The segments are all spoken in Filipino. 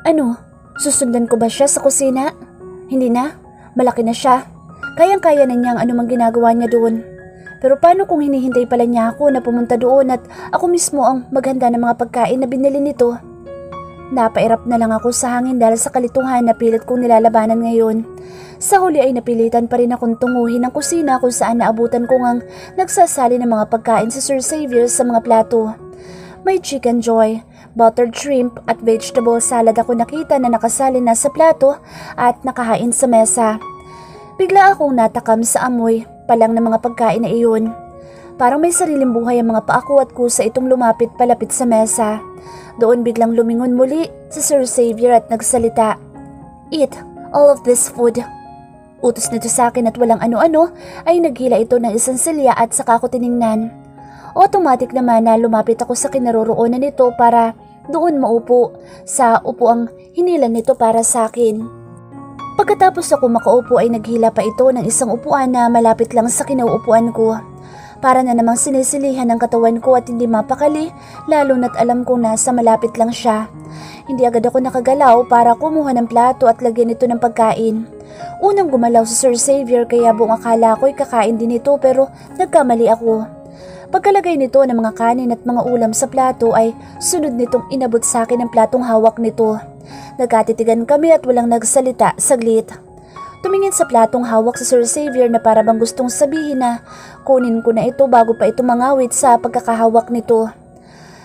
Ano? Susundan ko ba siya sa kusina? Hindi na. Malaki na siya. Kayang-kaya na niyang anumang ginagawa niya doon. Pero paano kung hinihintay pala niya ako na pumunta doon at ako mismo ang maghanda ng mga pagkain na binili nito? Napairap na lang ako sa hangin dahil sa kalituhan na pilit kong nilalabanan ngayon. Sa huli ay napilitan pa rin akong tunguhin ang kusina kung saan naabutan ko ngang nagsasali ng mga pagkain si Sir Xavier sa mga plato. May chicken joy, buttered shrimp at vegetable salad ako nakita na nakasali na sa plato at nakahain sa mesa. Bigla akong natakam sa amoy palang ng mga pagkain na iyon. Parang may sariling buhay ang mga paa ko at kusa itong lumapit palapit sa mesa. Doon biglang lumingon muli si Sir Xavier at nagsalita. "Eat all of this food." Utos nito sa akin at walang ano-ano ay naghila ito ng isang silya at saka ko tiningnan. Automatic naman na lumapit ako sa kinaroroonan nito para doon maupo sa upuang hinilan nito para sa akin. Pagkatapos ako makaupo ay naghila pa ito ng isang upuan na malapit lang sa kinauupuan ko. Para na namang sinisilihan ng katawan ko at hindi mapakali, lalo na't alam kong nasa malapit lang siya. Hindi agad ako nakagalaw para kumuha ng plato at lagyan ito ng pagkain. Unang gumalaw si Sir Xavier kaya buong akala ko'y kakain din ito pero nagkamali ako. Pagkalagay nito ng mga kanin at mga ulam sa plato ay sunod nitong inabot sa akin ang platong hawak nito. Nagkatitigan kami at walang nagsalita saglit. Tumingin sa platong hawak si Sir Xavier na para bang gustong sabihin na kunin ko na ito bago pa ito mangawit sa pagkakahawak nito.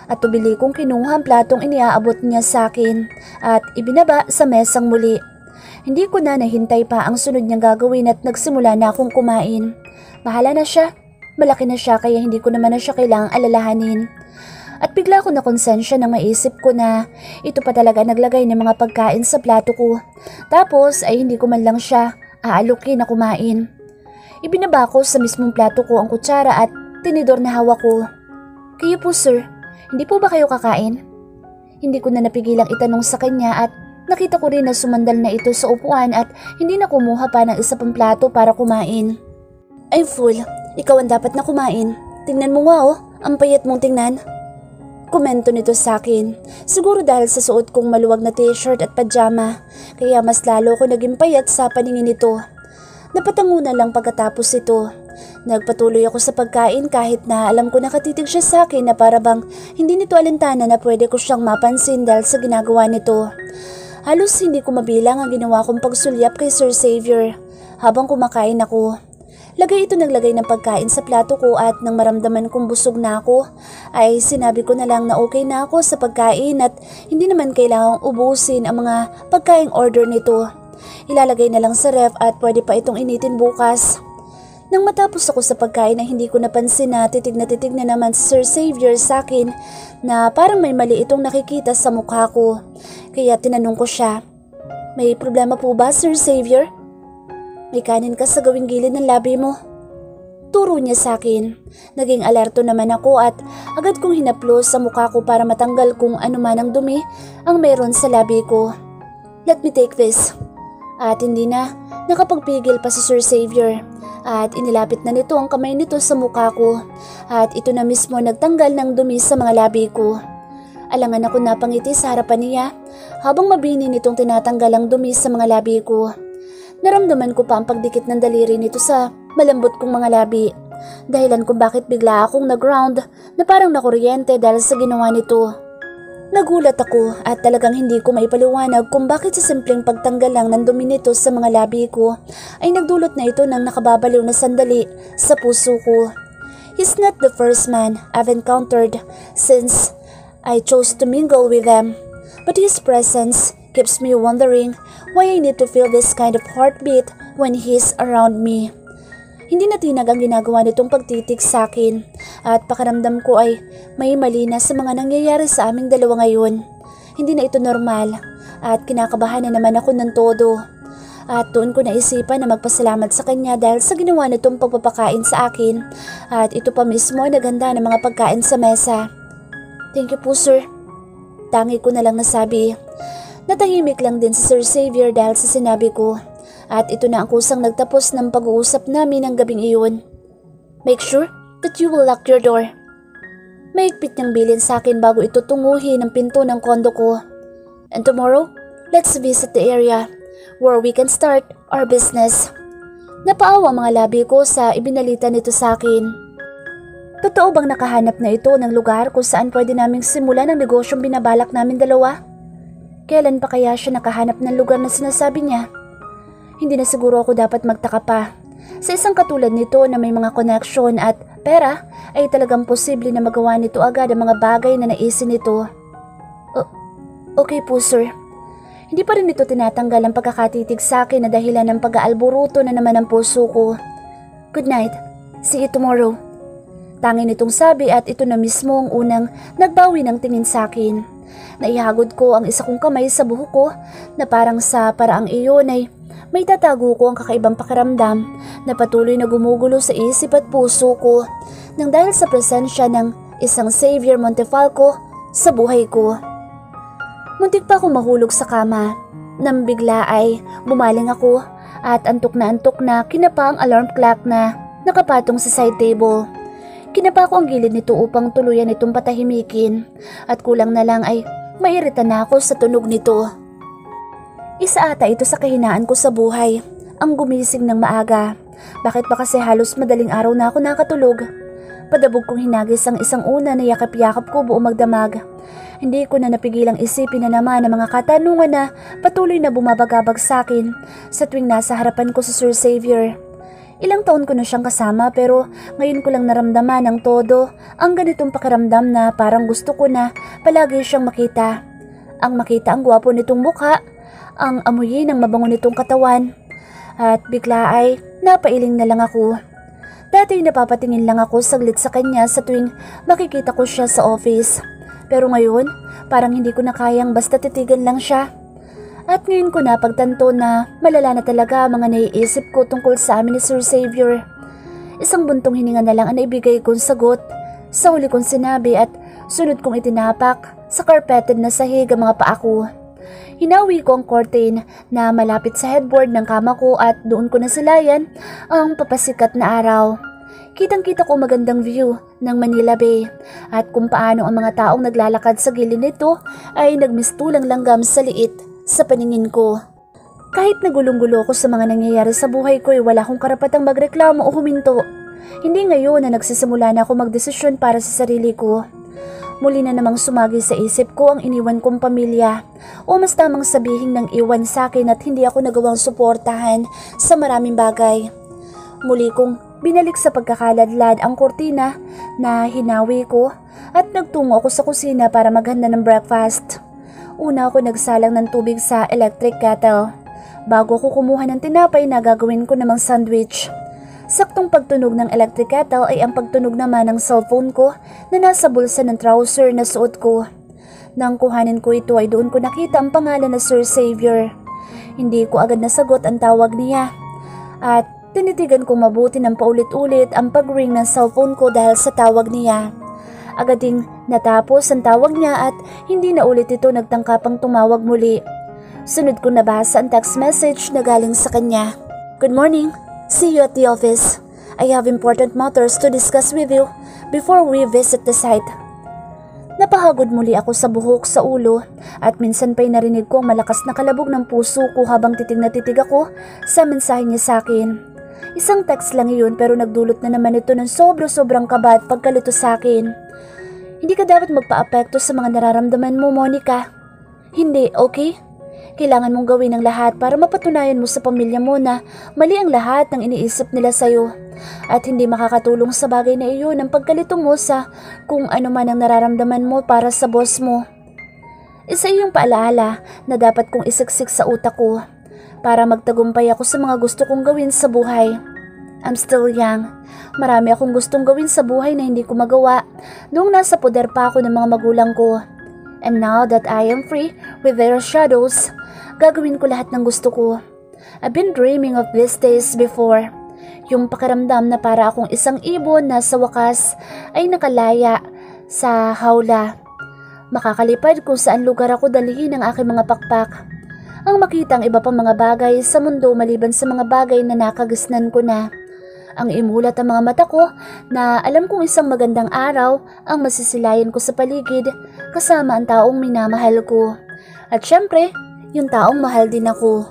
At tubili kong kinuha ang platong iniaabot niya sa akin at ibinaba sa mesang muli. Hindi ko na nahintay pa ang sunod niyang gagawin at nagsimula na akong kumain. Bahala na siya. Malaki na siya kaya hindi ko naman na siya kailangang alalahanin. At bigla ko na konsensya nang maisip ko na ito pa talaga naglagay ng mga pagkain sa plato ko. Tapos ay hindi ko man lang siya aalukin na kumain. Ibinaba ko sa mismong plato ko ang kutsara at tinidor na hawak ko. "Kayo po sir, hindi po ba kayo kakain?" Hindi ko na napigilang itanong sa kanya at nakita ko rin na sumandal na ito sa upuan at hindi na kumuha pa ng isa pang plato para kumain. "I'm full. Ikaw ang dapat na kumain. Tingnan mo nga oh, ang payat mong tingnan." Komento nito sa akin. Siguro dahil sa suot kong maluwag na t-shirt at pajama, kaya mas lalo ko naging payat sa paningin nito. Napatango na lang pagkatapos ito. Nagpatuloy ako sa pagkain kahit na alam ko nakatitig siya sa akin na para bang hindi nito alintana na pwede ko siyang mapansin dahil sa ginagawa nito. Halos hindi ko mabilang ang ginawa kong pagsulyap kay Sir Xavier habang kumakain ako. Lagay ito naglagay ng pagkain sa plato ko at nang maramdaman kong busog na ako, ay sinabi ko na lang na okay na ako sa pagkain at hindi naman kailangang ubusin ang mga pagkaing order nito. Ilalagay na lang sa ref at pwede pa itong initin bukas. Nang matapos ako sa pagkain ay hindi ko napansin na titig na naman si Sir Xavier sa akin na parang may mali itong nakikita sa mukha ko. Kaya tinanong ko siya, "May problema po ba Sir Xavier? May kanin ka sa gawing gilid ng labi mo." Turo niya sa akin. Naging alerto naman ako at agad kong hinaplos sa mukha ko para matanggal kung ano man ang dumi ang meron sa labi ko. "Let me take this." At hindi na nakapagpigil pa si Sir Xavier at inilapit na nito ang kamay nito sa mukha ko at ito na mismo nagtanggal ng dumi sa mga labi ko. Alangan ako napangiti sa harapan niya habang mabini nitong tinatanggal ang dumi sa mga labi ko. Naramdaman ko pa ang pagdikit ng daliri nito sa malambot kong mga labi. Dahilan kung bakit bigla akong nag-ground na parang nakuryente dahil sa ginawa nito. Nagulat ako at talagang hindi ko maipaliwanag kung bakit sa simpleng pagtanggal lang ng dumi nito sa mga labi ko ay nagdulot na ito ng nakababaliw na sandali sa puso ko. He's not the first man I've encountered since I chose to mingle with them, but his presence keeps me wondering why I need to feel this kind of heartbeat when he's around me. Hindi na tinag ang ginagawa nitong pagtitig sa akin at pakiramdam ko ay may mali na sa mga nangyayari sa aming dalawa ngayon. Hindi na ito normal at kinakabahan na naman ako ng todo. At doon ko naisipan na magpasalamat sa kanya dahil sa ginawa nitong pagpapakain sa akin at ito pa mismo ay naghanda ng mga pagkain sa mesa. "Thank you po sir." Tangi ko na lang nasabi. Natahimik lang din si Sir Xavier dahil sa sinabi ko at ito na ang kusang nagtapos ng pag-uusap namin ng gabing iyon. "Make sure that you will lock your door." Mahigpit niyang bilin sa akin bago ito tunguhin ang pinto ng kondo ko. "And tomorrow, Let's visit the area where we can start our business. Napaawa mga labi ko sa ibinalita nito sa akin. Totoo bang nakahanap na ito ng lugar kung saan pwede naming simulan ang negosyong binabalak namin dalawa? Kailan pa kaya siya nakahanap ng lugar na sinasabi niya? Hindi na siguro ako dapat magtaka pa. Sa isang katulad nito na may mga connection at pera, ay talagang posible na magawa nito agad ang mga bagay na naisin nito. Okay po, sir. Hindi pa rin ito tinatanggal ang pagkakatitig sa akin na dahilan ng pag-aalburuto na naman ang puso ko. Good night. See you tomorrow. Tangin nitong sabi at ito na mismo ang unang nagbawi ng tingin sa akin. Naihagod ko ang isa kong kamay sa buhok ko na parang sa paraang iyon ay may tatago ko ang kakaibang pakiramdam na patuloy na gumugulo sa isip at puso ko nang dahil sa presensya ng isang Xavier Montefalco sa buhay ko. Muntik pa akong mahulog sa kama nang bigla ay bumaling ako at antok na kinapa ang alarm clock na nakapatong sa side table. Kinapa ko ang gilid nito upang tuluyan itong patahimikin at kulang na lang ay mairita na ako sa tunog nito. Isa ata ito sa kahinaan ko sa buhay, ang gumising ng maaga. Bakit ba kasi halos madaling araw na ako nakatulog? Padabog kong hinagis ang isang una na yakap-yakap ko buong magdamag. Hindi ko na napigilang isipin na naman ang mga katanungan na patuloy na bumabagabag sa akin sa tuwing nasa harapan ko sa Sir Xavier. Ilang taon ko na siyang kasama pero ngayon ko lang naramdaman ng todo ang ganitong pakiramdam na parang gusto ko na palagi siyang makita. Ang makita ang gwapo nitong mukha, ang amuyin ng mabango nitong katawan. At bigla ay napailing na lang ako. Dati napapatingin lang ako saglit sa kanya sa tuwing makikita ko siya sa office. Pero ngayon, parang hindi ko na kayang basta titigan lang siya. At ngayon ko napagtanto na malala na talaga ang mga naiisip ko tungkol sa amin ni Sir Xavier. Isang buntong hininga na lang ang naibigay kong sagot sa huli kong sinabi at sunod kong itinapak sa carpeted na sahig ang mga paa ko. Hinawi ko ang curtain na malapit sa headboard ng kama ko at doon ko nasilayan ang papasikat na araw. Kitang-kita ko magandang view ng Manila Bay at kung paano ang mga taong naglalakad sa gilid nito ay nagmistulang langgam sa liit sa paningin ko. Kahit nagulong-gulo ako sa mga nangyayari sa buhay ko ay wala akong karapatang magreklamo o huminto. Hindi ngayon na nagsisimula na ako magdesisyon para sa sarili ko. Muli na namang sumagi sa isip ko ang iniwan kong pamilya o mas tamang sabihin ng iwan sa akin at hindi ako nagawang suportahan sa maraming bagay. Muli kong binalik sa pagkakaladlad ang kurtina na hinawi ko at nagtungo ako sa kusina para maghanda ng breakfast. Una ako nagsalang ng tubig sa electric kettle bago ako kumuha ng tinapay na gagawin ko namang sandwich. Saktong pagtunog ng electric kettle ay ang pagtunog naman ng cellphone ko na nasa bulsa ng trouser na suot ko. Nang kuhanin ko ito ay doon ko nakita ang pangalan na Sir Xavier. Hindi ko agad nasagot ang tawag niya at tinitigan kong mabuti ng paulit-ulit ang pag-ring ng cellphone ko dahil sa tawag niya. Agad ding natapos ang tawag niya at hindi na ulit ito nagtangkapang tumawag muli. Sunod ko nabasa ang text message na galing sa kanya. Good morning. See you at the office. I have important matters to discuss with you before we visit the site. Napahagod muli ako sa buhok sa ulo at minsan pa'y narinig ko ang malakas na kalabog ng puso ko habang titig na titig ako sa mensahe niya sa akin. Isang text lang iyon pero nagdulot na naman ito ng sobrang kaba at pagkalito sa akin. Hindi ka dapat magpa-apekto sa mga nararamdaman mo, Monica. Hindi, okay? Kailangan mong gawin ang lahat para mapatunayan mo sa pamilya mo na mali ang lahat ng iniisip nila sa'yo. At hindi makakatulong sa bagay na iyon ang pagkalito mo sa kung ano man ang nararamdaman mo para sa boss mo. Isa iyong paalaala na dapat kong isiksik sa utak ko para magtagumpay ako sa mga gusto kong gawin sa buhay. I'm still young. Marami akong gustong gawin sa buhay na hindi ko magawa noong nasa poder pa ako ng mga magulang ko. And now that I am free with their shadows, gagawin ko lahat ng gusto ko. I've been dreaming of these days before. Yung pakiramdam na para akong isang ibon na sa wakas ay nakalaya sa hawla. Makakalipad kung saan lugar ako dalhin ang aking mga pakpak. Ang makita ang iba pang mga bagay sa mundo maliban sa mga bagay na nakagisnan ko na. Ang imulat ang mga mata ko na alam kong isang magandang araw ang masisilayan ko sa paligid kasama ang taong minamahal ko. At syempre, yung taong mahal din ako.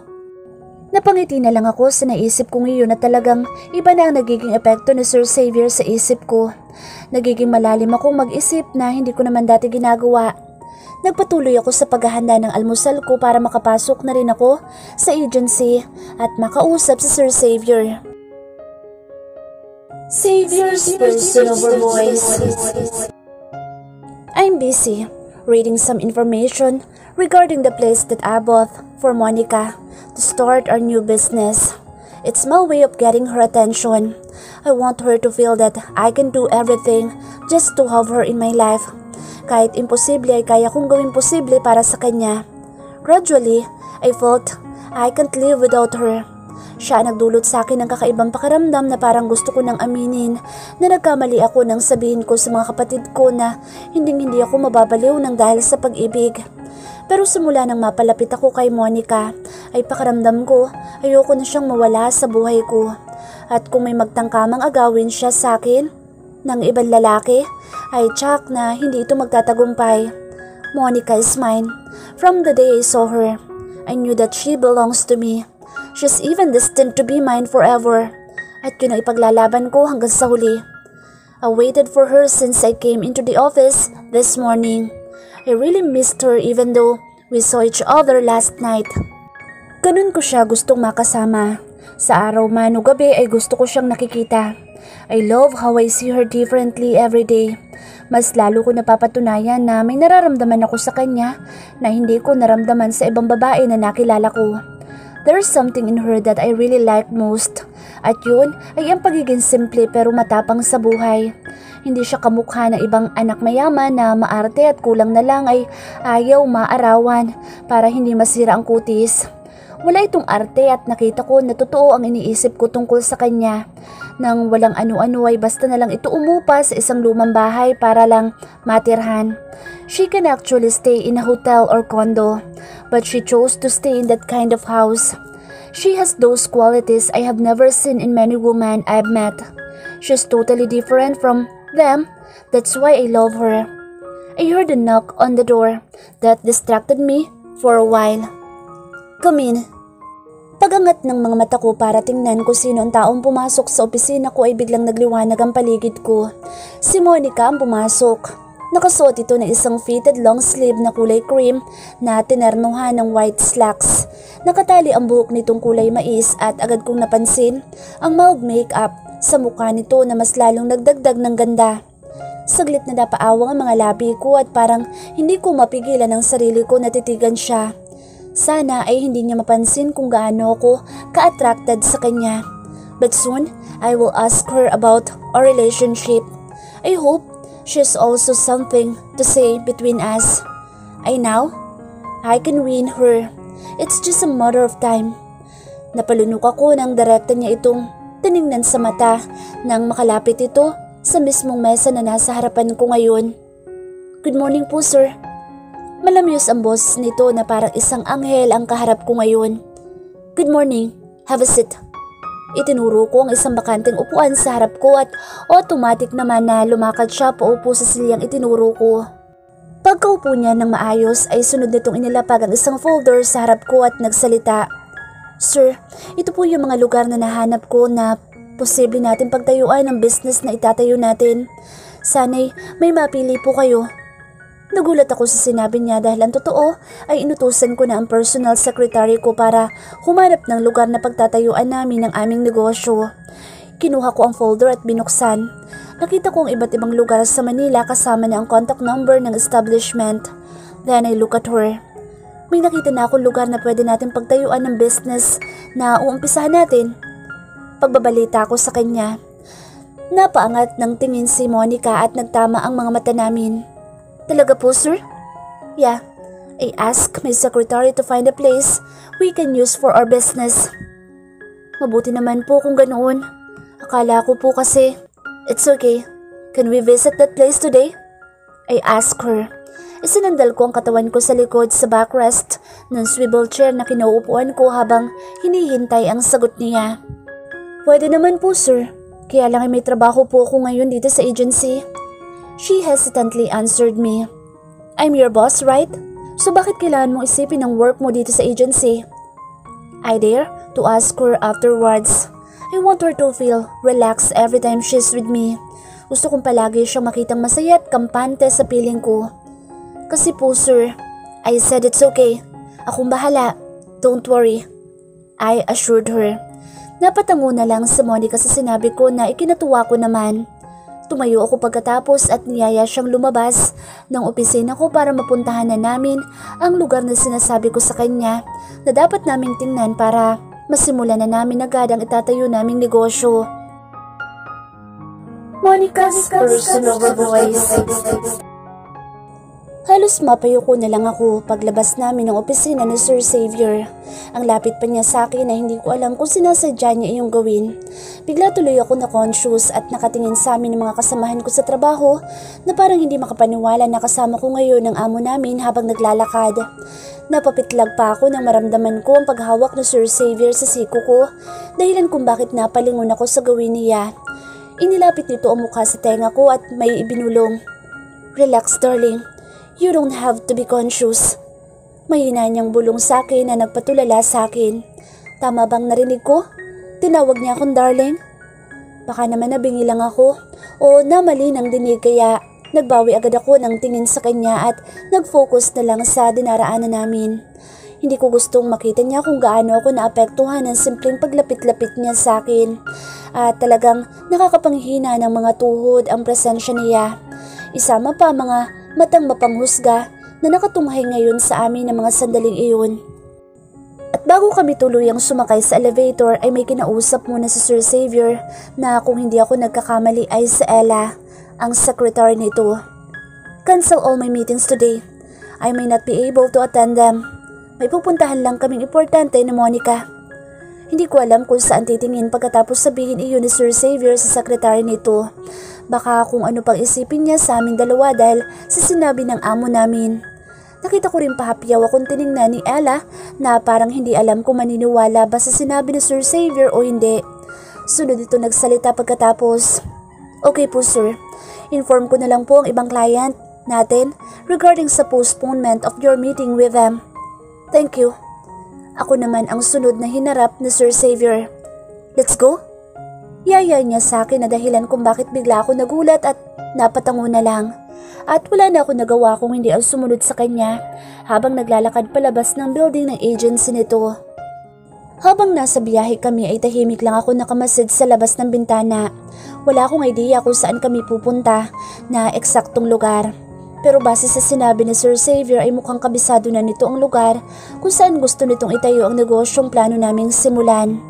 Napangiti na lang ako sa naisip kong iyon na talagang iba na ang nagiging epekto ni Sir Xavier sa isip ko. Nagiging malalim akong mag-isip na hindi ko naman dati ginagawa. Nagpatuloy ako sa paghahanda ng almusal ko para makapasok na rin ako sa agency at makausap si Sir Xavier. Xavier's personal voice. I'm busy reading some information regarding the place that I bought for Monica to start our new business. It's my way of getting her attention. I want her to feel that I can do everything just to have her in my life. Kahit imposible ay kaya kong gawin posible para sa kanya. Gradually, I felt I can't live without her. Siya nagdulot sa akin ng kakaibang pakiramdam na parang gusto ko nang aminin na nagkamali ako nang sabihin ko sa mga kapatid ko na hindi ako mababaliw ng dahil sa pag-ibig. Pero simula nang mapalapit ako kay Monica, ay pakiramdam ko ayoko na siyang mawala sa buhay ko. At kung may magtangkamang agawin siya sa akin ng ibang lalaki, ay tsak na hindi ito magtatagumpay. Monica is mine. From the day I saw her, I knew that she belongs to me. She's even destined to be mine forever. At yun ang ipaglalaban ko hanggang sa huli. I waited for her since I came into the office this morning. I really missed her even though we saw each other last night. Ganun ko siya gustong makasama. Sa araw man o gabi ay gusto ko siyang nakikita. I love how I see her differently every day. Mas lalo ko napapatunayan na may nararamdaman ako sa kanya na hindi ko naramdaman sa ibang babae na nakilala ko. There's something in her that I really like most. At yun ay ang pagiging simple pero matapang sa buhay. Hindi siya kamukha ng ibang anak mayaman na maarte at kulang na lang ay ayaw maarawan para hindi masira ang kutis. Wala itong arte at nakita ko na totoo ang iniisip ko tungkol sa kanya. Nang walang ano-ano ay basta na lang ito umupa sa isang lumang bahay para lang matirhan. She can actually stay in a hotel or condo, but she chose to stay in that kind of house. She has those qualities I have never seen in many women I've met. She's totally different from them. That's why I love her. I heard a knock on the door that distracted me for a while. Come in. Pagangat ng mga mata ko para tingnan kung sino ang taong pumasok sa opisina ko ay biglang nagliwanag ang paligid ko. Si Monica ang pumasok. Nakasuot ito ng isang fitted long sleeve na kulay cream na tinernuhan ng white slacks. Nakatali ang buhok nitong kulay mais at agad kong napansin ang mild makeup sa mukha nito na mas lalong nagdagdag ng ganda. Saglit na napaawang ang mga labi ko at parang hindi ko mapigilan ang sarili ko na titigan siya. Sana ay hindi niya mapansin kung gaano ako ka-attracted sa kanya. But soon, I will ask her about our relationship. I hope she's also something to say between us. I can win her. It's just a matter of time. Napalunok ako nang direkta niya itong tiningnan sa mata nang makalapit ito sa mismong mesa na nasa harapan ko ngayon. Good morning po, sir. Malamyos ang boses nito na parang isang anghel ang kaharap ko ngayon. Good morning. Have a seat. Itinuro ko ang isang bakanteng upuan sa harap ko at automatic naman na lumakad siya paupo sa silyang itinuro ko. Pagkaupo niya ng maayos ay sunod nitong inilapag ang isang folder sa harap ko at nagsalita. Sir, ito po yung mga lugar na nahanap ko na posible natin pagtayuan ng business na itatayo natin. Sana'y may mapili po kayo. Nagulat ako sa sinabi niya dahil ang totoo ay inutusan ko na ang personal secretary ko para humanap ng lugar na pagtatayuan namin ng aming negosyo. Kinuha ko ang folder at binuksan. Nakita ko ang iba't ibang lugar sa Manila kasama na ang contact number ng establishment. Then I look at her. May nakita na akong lugar na pwede natin pagtayuan ng business na uumpisahan natin. Pagbabalita ko sa kanya. Napaangat ng tingin si Monica at nagtama ang mga mata namin. Talaga po, sir? Yeah. I asked my secretary to find a place we can use for our business. Mabuti naman po kung ganoon. Akala ko po kasi. It's okay. Can we visit that place today? I asked her. Isinandal ko ang katawan ko sa likod sa backrest ng swivel chair na kinauupuan ko habang hinihintay ang sagot niya. Pwede naman po, sir. Kaya lang ay may trabaho po ako ngayon dito sa agency. She hesitantly answered me. I'm your boss, right? So bakit kailangan mong isipin ang work mo dito sa agency? I dare to ask her afterwards. I want her to feel relaxed every time she's with me. Gusto kong palagi siyang makitang masaya at kampante sa piling ko. Kasi po sir, I said it's okay. Akong bahala. Don't worry. I assured her. Napatango na lang si Monica sa sinabi ko na ikinatuwa ko naman. Tumayo ako pagkatapos at niyaya siyang lumabas ng opisina ko para mapuntahan na namin ang lugar na sinasabi ko sa kanya na dapat naming tingnan para masimulan na namin agad ang itatayo naming negosyo. Monica's personal voice. Halos mapayuko na lang ako paglabas namin ng opisina ni Sir Xavier. Ang lapit pa niya sa akin na hindi ko alam kung sinasadya niya iyong gawin. Bigla tuloy ako na conscious at nakatingin sa amin ng mga kasamahan ko sa trabaho na parang hindi makapaniwala na kasama ko ngayon ang amo namin habang naglalakad. Napapitlag pa ako nang maramdaman ko ang paghawak ni Sir Xavier sa siko ko, dahilan kung bakit napalingon ako sa gawin niya. Inilapit nito ang mukha sa tenga ko at may ibinulong. Relax darling. You don't have to be conscious. Mahina niyang bulong sa akin na nagpatulala sa akin. Tama bang narinig ko? Tinawag niya akong darling? Baka naman nabingi lang ako o namali ng dinig kaya nagbawi agad ako ng tingin sa kanya at nag-focus na lang sa dinaraanan namin. Hindi ko gustong makita niya kung gaano ako naapektuhan ng simpleng paglapit-lapit niya sa akin. At talagang nakakapanghina ng mga tuhod ang presensya niya. Isama pa mga matang mapanghusga na nakatunghay ngayon sa amin ng mga sandaling iyon. At bago kami tuluyang sumakay sa elevator ay may kinausap muna si Sir Xavier na kung hindi ako nagkakamali ay si Ella, ang secretary nito. Cancel all my meetings today. I may not be able to attend them. May pupuntahan lang kaming importante ni Monica. Hindi ko alam kung saan titingin pagkatapos sabihin iyon ni Sir Xavier sa secretary nito. Baka kung ano pang isipin niya sa amin dalawa dahil sa sinabi ng amo namin. Nakita ko rin pahapyaw akong tiningnan ni Ella na parang hindi alam kung maniniwala ba sa sinabi ni Sir Xavier o hindi. Sunod ito nagsalita pagkatapos. Okay po sir, inform ko na lang po ang ibang client natin regarding sa postponement of your meeting with them. Thank you. Ako naman ang sunod na hinarap ni Sir Xavier. Let's go? Yaya niya sa akin na dahilan kung bakit bigla ako nagulat at napatango na lang. At wala na ako nagawa kung hindi ang sumunod sa kanya habang naglalakad palabas ng building ng agency nito. Habang nasa biyahe kami ay tahimik lang ako nakamasid sa labas ng bintana. Wala akong idea kung saan kami pupunta na eksaktong lugar. Pero base sa sinabi ni Sir Xavier ay mukhang kabisado na nito ang lugar kung saan gusto nitong itayo ang negosyong plano naming simulan.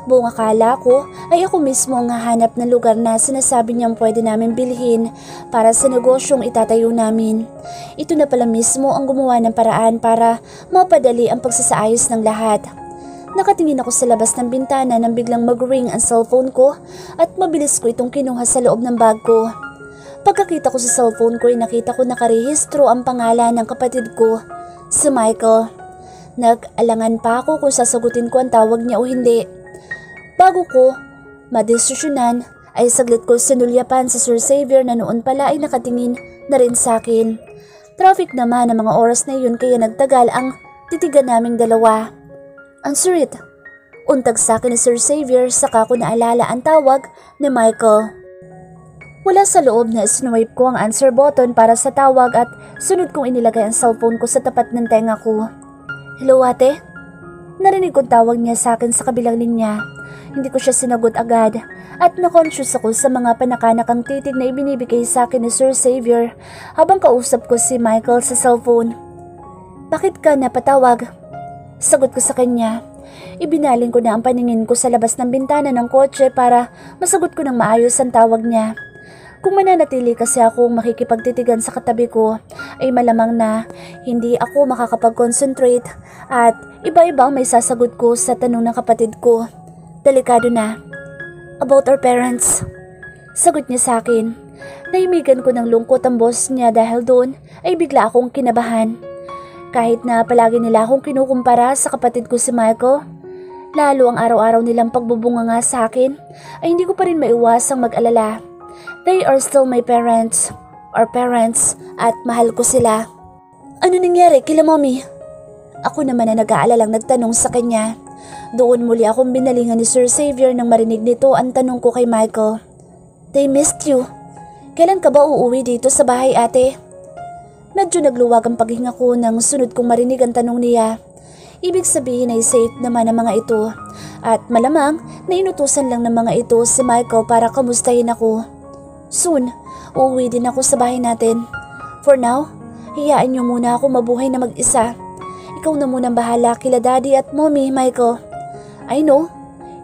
Buong akala ko ay ako mismo ang hahanap ng lugar na sinasabi niyang pwede namin bilhin para sa negosyong itatayo namin. Ito na pala mismo ang gumawa ng paraan para mapadali ang pagsasaayos ng lahat. Nakatingin ako sa labas ng bintana nang biglang mag-ring ang cellphone ko at mabilis ko itong kinuha sa loob ng bag ko. Pagkakita ko sa cellphone ko ay nakita ko nakarehistro ang pangalan ng kapatid ko, si Michael. Nag-alangan pa ako kung sasagutin ko ang tawag niya o hindi. Bago ko madesisyonan ay saglit ko sinulyapan si Sir Xavier na noon pala ay nakatingin na rin sa akin. Traffic naman ang mga oras na yun kaya nagtagal ang titigan naming dalawa. Answer it. Untag sa akin ni Sir Xavier saka ko naalala ang tawag ni Michael. Wala sa loob na swipe ko ang answer button para sa tawag at sunod kong inilagay ang cellphone ko sa tapat ng tenga ko. Hello ate? Narinig kong tawag niya sa akin sa kabilang linya. Hindi ko siya sinagot agad at na-conscious ako sa mga panakanakang titig na ibinibigay sa akin ni Sir Xavier habang kausap ko si Michael sa cellphone. Bakit ka napatawag? Sagot ko sa kanya. Ibinaling ko na ang paningin ko sa labas ng bintana ng kotse para masagot ko ng maayos ang tawag niya. Kung mananatili kasi akong makikipagtitigan sa katabi ko, ay malamang na hindi ako makakapag-concentrate at iba-ibang may sasagot ko sa tanong ng kapatid ko. Delikado na. About our parents. Sagot niya sa akin. Naimigan ko ng lungkot ang boss niya dahil doon ay bigla akong kinabahan. Kahit na palagi nila akong kinukumpara sa kapatid ko si Michael, lalo ang araw-araw nilang pagbubunga nga sa akin, ay hindi ko pa rin maiwasang mag-alala. They are still my parents, or parents, at mahal ko sila. Ano nangyari kila mommy? Ako naman na nag-aalalang nagtanong sa kanya. Doon muli akong binalingan ni Sir Xavier nang marinig nito ang tanong ko kay Michael. They missed you. Kailan ka ba uuwi dito sa bahay, ate? Medyo nagluwag ang paghinga ko nang sunod kong marinig ang tanong niya. Ibig sabihin ay safe naman ang mga ito. At malamang nainutusan lang ng mga ito si Michael para kamustahin ako. Soon, uuwi din ako sa bahay natin. For now, hayaan niyo muna ako mabuhay na mag-isa. Ikaw na munang bahala kila daddy at mommy, Michael. I know,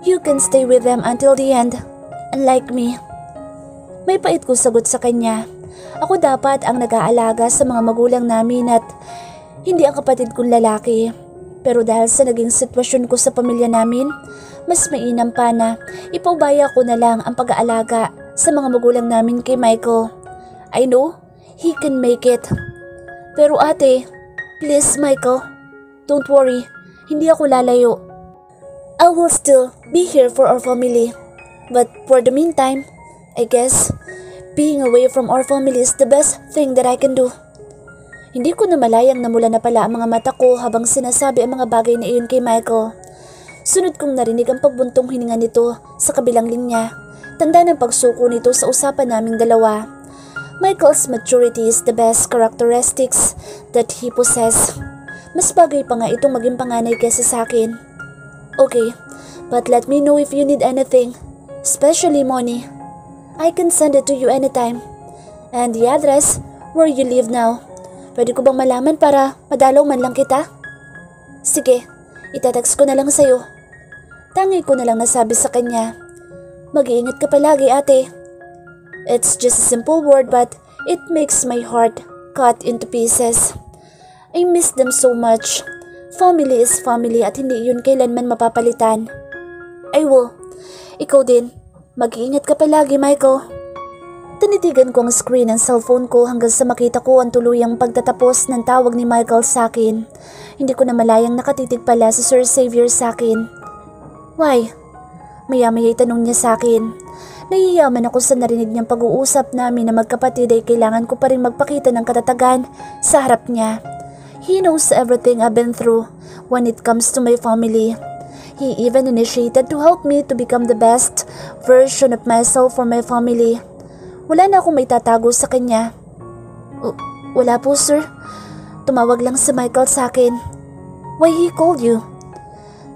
you can stay with them until the end, unlike me. May pait ko sagot sa kanya. Ako dapat ang nag-aalaga sa mga magulang namin at hindi ang kapatid kong lalaki. Pero dahil sa naging sitwasyon ko sa pamilya namin, mas mainam pa na ipaubaya ko na lang ang pag-aalaga sa mga magulang namin kay Michael. I know, he can make it. Pero ate, please Michael, don't worry, hindi ako lalayo. I will still be here for our family. But for the meantime, I guess, being away from our family is the best thing that I can do. Hindi ko na malayang namula na pala ang mga mata ko habang sinasabi ang mga bagay na iyon kay Michael. Sunod kong narinig ang pagbuntong hininga nito sa kabilang linya. Tanda ng pagsuko nito sa usapan naming dalawa. Michael's maturity is the best characteristics that he possesses. Mas bagay pa nga itong maging panganay kesa sa akin. Okay, but let me know if you need anything, especially money. I can send it to you anytime. And the address where you live now. Pwede ko bang malaman para madalaw man lang kita? Sige, itatext ko na lang sa'yo. Tangi ko na lang nasabi sa kanya. Mag-iingat ka palagi, ate. It's just a simple word but it makes my heart cut into pieces. I miss them so much. Family is family at hindi yun kailanman mapapalitan. I will. Ikaw din. Mag-iingat ka palagi, Michael. Tinitigan ko ang screen ng cellphone ko hanggang sa makita ko ang tuluyang pagtatapos ng tawag ni Michael sa akin. Hindi ko na malayang nakatitig pala si Sir Xavier sa akin. Why? Maya-maya tanong niya sa akin. Nahihiyaman ako sa narinig niyang pag-uusap namin na magkapatid ay kailangan ko pa rin magpakita ng katatagan sa harap niya. He knows everything I've been through when it comes to my family. He even initiated to help me to become the best version of myself for my family. Wala na akong may tatago sa kanya. Wala po, sir. Tumawag lang si Michael sa akin. Why he called you?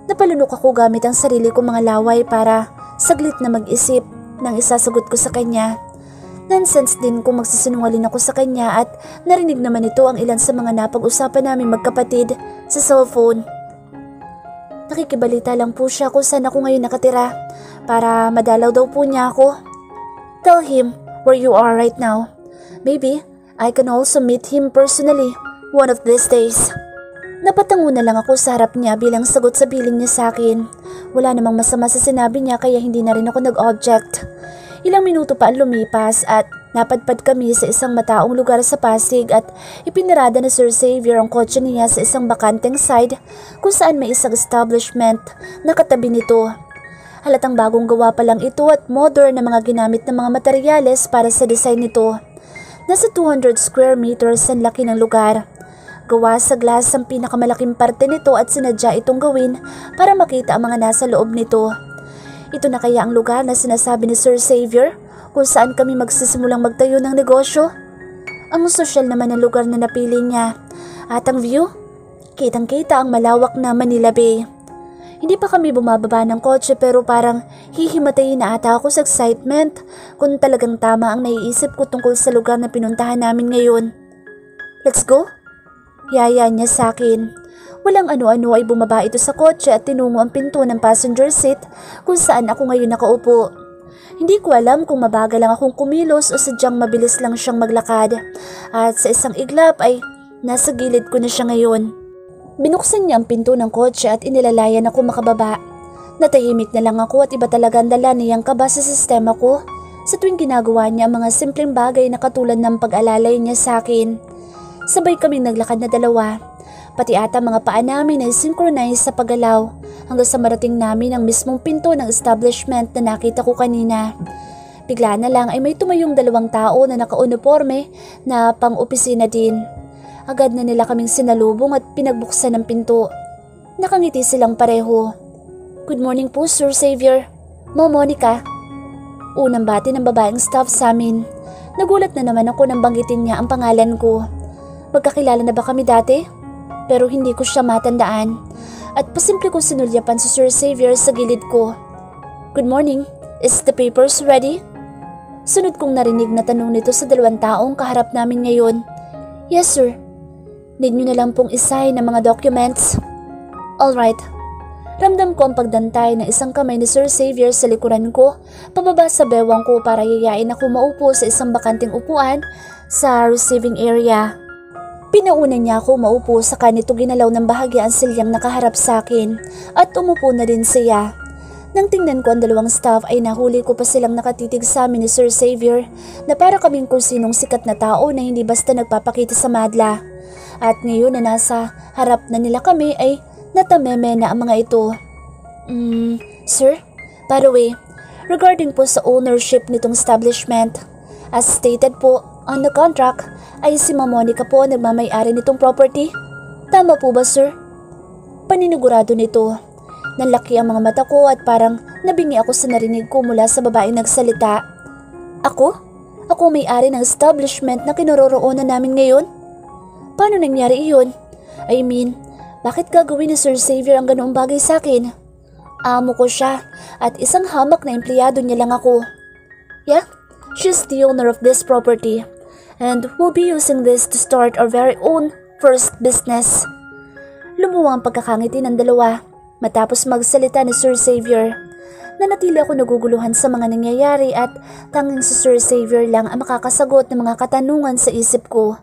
Napalunok ako gamit ang sarili kong mga laway para saglit na mag-isip ng isasagot ko sa kanya. Nonsense din kung magsisinungaling ako sa kanya at narinig naman ito ang ilan sa mga napag-usapan namin magkapatid sa cellphone. Nakikibalita lang po siya kung saan ako ngayon nakatira para madalaw daw po niya ako. Tell him where you are right now. Maybe I can also meet him personally one of these days. Napatango na lang ako sa harap niya bilang sagot sa piling niya sa akin. Wala namang masama sa sinabi niya kaya hindi na rin ako nag-object. Ilang minuto pa ang lumipas at napadpad kami sa isang mataong lugar sa Pasig at ipinarada na Sir Xavier ang kotse niya sa isang bakanteng side kung saan may isang establishment na katabi nito. Halatang bagong gawa pa lang ito at modern na mga ginamit na mga materyales para sa design nito. Nasa 200 square meters ang laki ng lugar. Gawa sa glass ang pinakamalaking parte nito at sinadya itong gawin para makita ang mga nasa loob nito. Ito na kaya ang lugar na sinasabi ni Sir Xavier kung saan kami magsisimulang magtayo ng negosyo? Ang sosyal naman ng lugar na napili niya. At ang view? Kitang-kita ang malawak na Manila Bay. Hindi pa kami bumababa ng kotse pero parang hihimatayin na ata ako sa excitement kung talagang tama ang naiisip ko tungkol sa lugar na pinuntahan namin ngayon. Let's go? Yaya niya sa akin. Walang ano-ano ay bumaba ito sa kotse at tinungo ang pinto ng passenger seat kung saan ako ngayon nakaupo. Hindi ko alam kung mabagal lang akong kumilos o sadyang mabilis lang siyang maglakad. At sa isang iglap ay nasa gilid ko na siya ngayon. Binuksan niya ang pinto ng kotse at inilalayan ako makababa. Natahimik na lang ako at iba talaga ang dala niyang kaba sa sistema ko sa tuwing ginagawa niya ang mga simpleng bagay na katulad ng pag-alalay niya sa akin. Sabay kaming naglakad na dalawa. Pati ata mga paa namin ay synchronize sa paggalaw hanggang sa marating namin ang mismong pinto ng establishment na nakita ko kanina. Bigla na lang ay may tumayong dalawang tao na naka-uniforme na pang-opisina din. Agad na nila kaming sinalubong at pinagbuksan ng pinto. Nakangiti silang pareho. Good morning po, Sir Xavier. Mo Monica. Unang bati ng babaeng staff sa amin. Nagulat na naman ako nang banggitin niya ang pangalan ko. Magkakilala na ba kami dati? Pero hindi ko siya matandaan. At pasimple kong sinulyapan si Sir Xavier sa gilid ko. Good morning. Is the papers ready? Sunod kong narinig na tanong nito sa 2 taong kaharap namin ngayon. Yes, sir. Need nyo na lang pong isign ng mga documents. Alright. Ramdam ko ang pagdantay ng isang kamay ni Sir Xavier sa likuran ko, pababa sa bewang ko para yayain ako maupo sa isang bakanting upuan sa receiving area. Pinauna niya ako maupo sa kanito ginalaw ng bahagya ang silyang nakaharap sa akin at umupo na din siya. Nang tingnan ko ang 2 staff ay nahuli ko pa silang nakatitig sa amin ni Sir Xavier na para kaming kung sinong sikat na tao na hindi basta nagpapakita sa madla. At ngayon na nasa harap na nila kami ay natameme na ang mga ito. Sir? By the way, regarding po sa ownership nitong establishment, as stated po on the contract ay si Ma'am Monica po ang nagmamay-ari nitong property. Tama po ba, sir? Paninigurado nito. Nalaki ang mga mata ko at parang nabingi ako sa narinig ko mula sa babaeng nagsalita. Ako? Ako may-ari ng establishment na kinaroroonan namin ngayon? Paano nangyari iyon? I mean, bakit gagawin ni Sir Xavier ang ganoong bagay sa akin? Amo ko siya at isang hamak na empleyado niya lang ako. Yeah, she's the owner of this property and we'll be using this to start our very own first business. Lumuwang ang pagkakangiti ng dalawa. Matapos magsalita ni Sir Xavier, nanatili ako naguguluhan sa mga nangyayari at tanging si Sir Xavier lang ang makakasagot ng mga katanungan sa isip ko.